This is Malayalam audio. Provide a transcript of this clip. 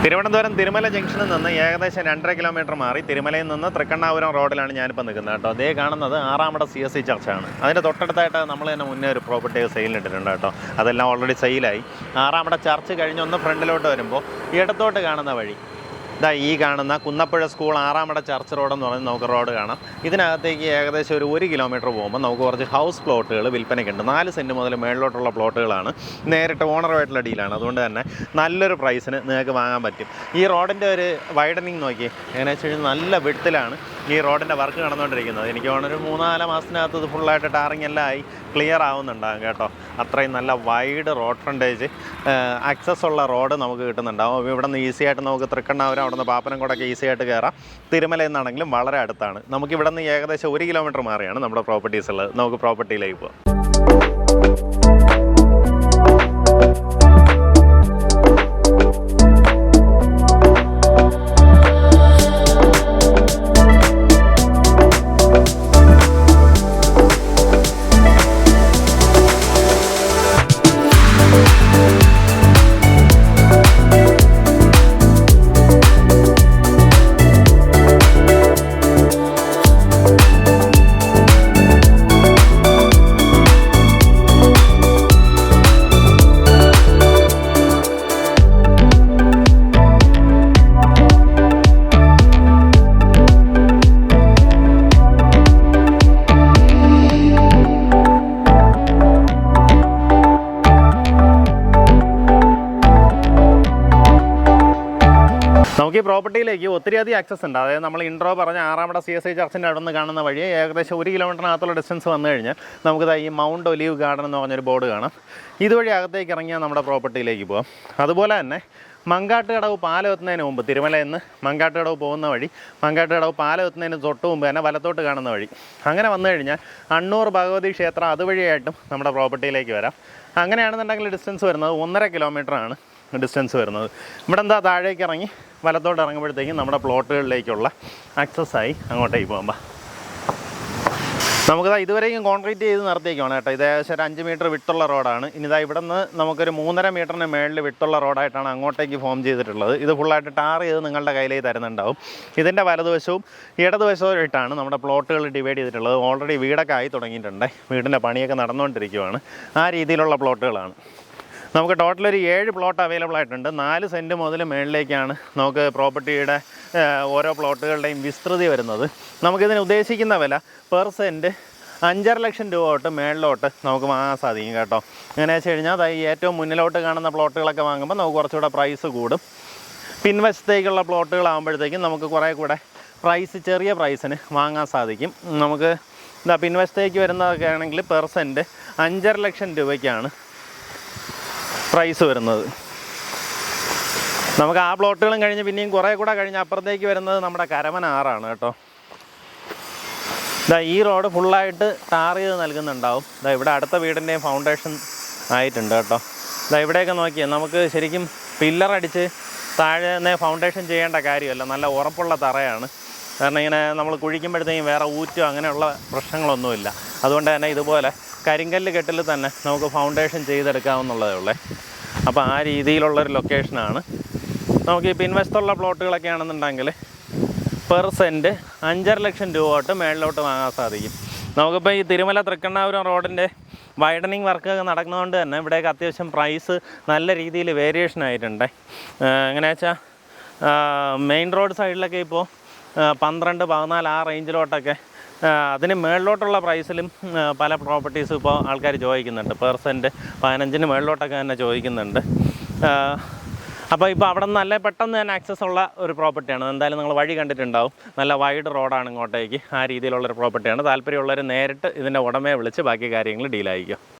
തിരുവനന്തപുരം തിരുമല ജംഗ്ഷനിൽ നിന്ന് ഏകദേശം 2.5 കിലോമീറ്റർ മാറി തിരുമലയിൽ നിന്ന് തൃക്കണ്ണാപുരം റോഡിലാണ് ഞാനിപ്പോൾ നിൽക്കുന്നത് കേട്ടോ. അതേ കാണുന്നത് ആറാമട CSC ചർച്ചാണ്. അതിൻ്റെ തൊട്ടടുത്തായിട്ട് നമ്മൾ തന്നെ മുന്നേ ഒരു പ്രോപ്പർട്ടി സെയിലിട്ടിട്ടുണ്ട് കേട്ടോ. അതെല്ലാം ഓൾറെഡി സെയിലായി. ആറാമട ചർച്ച് കഴിഞ്ഞൊന്ന് ഫ്രണ്ടിലോട്ട് വരുമ്പോൾ ഇടത്തോട്ട് കാണുന്ന വഴി ഇതാ ഈ കാണുന്ന കുന്നപ്പുഴ സ്കൂൾ ആറാമട ചർച്ച് റോഡെന്ന് പറഞ്ഞ് നമുക്ക് റോഡ് കാണാം. ഇതിനകത്തേക്ക് ഏകദേശം ഒരു 1 കിലോമീറ്റർ പോകുമ്പോൾ നമുക്ക് കുറച്ച് ഹൗസ് പ്ലോട്ടുകൾ വിൽപ്പനയ്ക്കുണ്ട്. 4 സെൻറ്റ് മുതൽ മേളിലോട്ടുള്ള പ്ലോട്ടുകളാണ്. നേരിട്ട് ഓണറുമായിട്ടുള്ള ഡീലാണ്. അതുകൊണ്ട് തന്നെ നല്ലൊരു പ്രൈസിന് നിങ്ങൾക്ക് വാങ്ങാൻ പറ്റും. ഈ റോഡിൻ്റെ ഒരു വൈഡനിങ് നോക്കി എങ്ങനെയാണെന്ന് വെച്ച് കഴിഞ്ഞാൽ നല്ല വിഡ്ത്തിലാണ് ഈ റോഡിൻ്റെ വർക്ക് നടന്നുകൊണ്ടിരിക്കുന്നത്. എനിക്ക് തോന്നുന്നൊരു 3-4 മാസത്തിനകത്ത് ഇത് ഫുള്ളായിട്ട് ടാറിങ് എല്ലാം ആയി ക്ലിയർ ആവുന്നുണ്ടാകും കേട്ടോ. അത്രയും നല്ല വൈഡ് റോഡ് ഫ്രണ്ടേജ് ആക്സസ് ഉള്ള റോഡ് നമുക്ക് കിട്ടുന്നുണ്ടാവും. ഇവിടെ നിന്ന് ഈസി ആയിട്ട് നമുക്ക് തൃക്കണ്ണാപുരം അവിടെ നിന്ന് പാപ്പനംകോടൊക്കെ ഈസി ആയിട്ട് കയറാം. തിരുമല എന്നാണെങ്കിലും വളരെ അടുത്താണ്. നമുക്കിവിടെ നിന്ന് ഏകദേശം 1 കിലോമീറ്റർ മാറിയാണ് നമ്മുടെ പ്രോപ്പർട്ടീസ് ഉള്ളത്. നമുക്ക് പ്രോപ്പർട്ടിയിലേക്ക് പോകാം. നമുക്ക് ഈ പ്രോപ്പർട്ടിയിലേക്ക് ഒത്തിരിയധികം ആക്സസ് ഉണ്ട്. അതായത് നമ്മൾ ഇൻട്രോ പറഞ്ഞ ആറാമട CSI ചർച്ചിൻ്റെ അവിടെ നിന്ന് കാണുന്ന വഴി ഏകദേശം 1 കിലോമീറ്ററിനകത്തുള്ള ഡിസ്റ്റൻസ് വന്നു കഴിഞ്ഞാൽ നമുക്കിത് ഈ മൗണ്ട് ഒലീവ് ഗാർഡൻ എന്ന് പറഞ്ഞൊരു ബോർഡ് കാണാം. ഇതുവഴി അകത്തേക്ക് ഇറങ്ങിയാൽ നമ്മുടെ പ്രോപ്പർട്ടിയിലേക്ക് പോകാം. അതുപോലെ തന്നെ മങ്കാട്ടുകടവ് പാലം എത്തുന്നതിന് മുമ്പ് തിരുമലയിൽ നിന്ന് മങ്കാട്ടുകടവ് പോകുന്ന വഴി മങ്കാട്ടുകടവ് പാലം എത്തുന്നതിന് തൊട്ട് മുമ്പ് തന്നെ വലത്തോട്ട് കാണുന്ന വഴി അങ്ങനെ വന്നു കഴിഞ്ഞാൽ അണ്ണൂർ ഭഗവതി ക്ഷേത്രം അതുവഴിയായിട്ടും നമ്മുടെ പ്രോപ്പർട്ടിയിലേക്ക് വരാം. അങ്ങനെയാണെന്നുണ്ടെങ്കിൽ ഡിസ്റ്റൻസ് വരുന്നത് 1.5 കിലോമീറ്ററാണ് ഡിസ്റ്റൻസ് വരുന്നത്. ഇവിടെ എന്താ താഴേക്ക് ഇറങ്ങി വലത്തോട്ട് ഇറങ്ങുമ്പോഴത്തേക്കും നമ്മുടെ പ്ലോട്ടുകളിലേക്കുള്ള ആക്സസ്സായി അങ്ങോട്ടേക്ക് പോകുമ്പോൾ നമുക്കിതാ ഇതുവരെയും കോൺക്രീറ്റ് ചെയ്ത് നിർത്തിയേക്കാണ് കേട്ടോ. ഇത് ഏകദേശം ഒരു 5 മീറ്റർ വിട്ടുള്ള റോഡാണ്. ഇനിതാ ഇവിടെ നിന്ന് നമുക്കൊരു 3.5 മീറ്ററിന് മേളിൽ വിട്ടുള്ള റോഡായിട്ടാണ് അങ്ങോട്ടേക്ക് ഫോം ചെയ്തിട്ടുള്ളത്. ഇത് ഫുള്ളായിട്ട് ടാർ ചെയ്ത് നിങ്ങളുടെ കയ്യിലേക്ക് തരുന്നുണ്ടാവും. ഇതിൻ്റെ വലതുവശവും ഇടതുവശവും ഇട്ടാണ് നമ്മുടെ പ്ലോട്ടുകൾ ഡിവൈഡ് ചെയ്തിട്ടുള്ളത്. ഓൾറെഡി വീടൊക്കെ ആയി തുടങ്ങിയിട്ടുണ്ട്. വീടിൻ്റെ പണിയൊക്കെ നടന്നുകൊണ്ടിരിക്കുകയാണ്. ആ രീതിയിലുള്ള പ്ലോട്ടുകളാണ്. നമുക്ക് ടോട്ടൽ ഒരു 7 പ്ലോട്ട് അവൈലബിൾ ആയിട്ടുണ്ട്. 4 സെൻറ്റ് മുതൽ മേളിലേക്കാണ് നമുക്ക് പ്രോപ്പർട്ടിയുടെ ഓരോ പ്ലോട്ടുകളുടെയും വിസ്തൃതി വരുന്നത്. നമുക്കിതിന് ഉദ്ദേശിക്കുന്ന വില പെർ സെൻറ്റ് 5.5 ലക്ഷം രൂപ തൊട്ട് മേളിലോട്ട് നമുക്ക് വാങ്ങാൻ സാധിക്കും കേട്ടോ. എങ്ങനെയാണെന്ന് വെച്ച് കഴിഞ്ഞാൽ ഈ ഏറ്റവും മുന്നിലോട്ട് കാണുന്ന പ്ലോട്ടുകളൊക്കെ വാങ്ങുമ്പോൾ നമുക്ക് കുറച്ചുകൂടെ പ്രൈസ് കൂടും. പിൻവശത്തേക്കുള്ള പ്ലോട്ടുകളാകുമ്പോഴത്തേക്കും നമുക്ക് കുറേ കൂടെ പ്രൈസ് ചെറിയ പ്രൈസിന് വാങ്ങാൻ സാധിക്കും. നമുക്ക് പിൻവശത്തേക്ക് വരുന്നതൊക്കെ ആണെങ്കിൽ പെർ സെൻറ്റ് 5.5 ലക്ഷം രൂപയ്ക്കാണ് പ്രൈസ് വരുന്നത്. നമുക്ക് ആ പ്ലോട്ടുകളും കഴിഞ്ഞ് പിന്നെയും കുറേ കൂടെ കഴിഞ്ഞ് അപ്പുറത്തേക്ക് വരുന്നത് നമ്മുടെ കരമന ആറാണ് കേട്ടോ. ഈ റോഡ് ഫുള്ളായിട്ട് ടാർ ചെയ്ത് നൽകുന്നുണ്ടാവും. ഇവിടെ അടുത്ത വീടിൻ്റെയും ഫൗണ്ടേഷൻ ആയിട്ടുണ്ട് കേട്ടോ. ഇവിടെയൊക്കെ നോക്കിയാൽ നമുക്ക് ശരിക്കും പില്ലറടിച്ച് താഴെ ഫൗണ്ടേഷൻ ചെയ്യേണ്ട കാര്യമല്ല. നല്ല ഉറപ്പുള്ള തറയാണ്. കാരണം ഇങ്ങനെ നമ്മൾ കുഴിക്കുമ്പോഴത്തേക്കും വേറെ ഊറ്റോ അങ്ങനെയുള്ള പ്രശ്നങ്ങളൊന്നുമില്ല. അതുകൊണ്ട് തന്നെ ഇതുപോലെ കരിങ്കല്ല് കെട്ടിൽ തന്നെ നമുക്ക് ഫൗണ്ടേഷൻ ചെയ്തെടുക്കാവുന്നതേ ഉള്ളേ. അപ്പോൾ ആ രീതിയിലുള്ളൊരു ലൊക്കേഷനാണ്. നമുക്ക് ഈ പിൻവശത്തുള്ള പ്ലോട്ടുകളൊക്കെ ആണെന്നുണ്ടെങ്കിൽ പെർ സെൻറ്റ് 5.5 ലക്ഷം രൂപ തൊട്ട് മേളിലോട്ട് വാങ്ങാൻ സാധിക്കും. നമുക്കിപ്പോൾ ഈ തിരുമല തൃക്കണ്ണാപുരം റോഡിൻ്റെ വൈഡനിങ് വർക്കൊക്കെ നടക്കുന്നതുകൊണ്ട് തന്നെ ഇവിടെയൊക്കെ അത്യാവശ്യം പ്രൈസ് നല്ല രീതിയിൽ വേരിയേഷൻ ആയിട്ടുണ്ട്. എങ്ങനെയാ വെച്ചാൽ മെയിൻ റോഡ് സൈഡിലൊക്കെ ഇപ്പോൾ 12-14 ആ റേഞ്ചിലോട്ടൊക്കെ അതിന് മേളിലോട്ടുള്ള പ്രൈസിലും പല പ്രോപ്പർട്ടീസും ഇപ്പോൾ ആൾക്കാർ ചോദിക്കുന്നുണ്ട്. പെർ സെൻറ്റ് 15-ന് മേളിലോട്ടൊക്കെ തന്നെ ചോദിക്കുന്നുണ്ട്. അപ്പോൾ ഇപ്പോൾ അവിടെ നിന്ന് നല്ല പെട്ടെന്ന് തന്നെ ആക്സസ് ഉള്ള ഒരു പ്രോപ്പർട്ടിയാണ്. എന്തായാലും നിങ്ങൾ വഴി കണ്ടിട്ടുണ്ടാവും. നല്ല വൈഡ് റോഡാണ് ഇങ്ങോട്ടേക്ക്. ആ രീതിയിലുള്ളൊരു പ്രോപ്പർട്ടിയാണ്. താല്പര്യമുള്ളവർ നേരിട്ട് ഇതിൻ്റെ ഉടമയെ വിളിച്ച് ബാക്കി കാര്യങ്ങൾ ഡീലായിരിക്കും.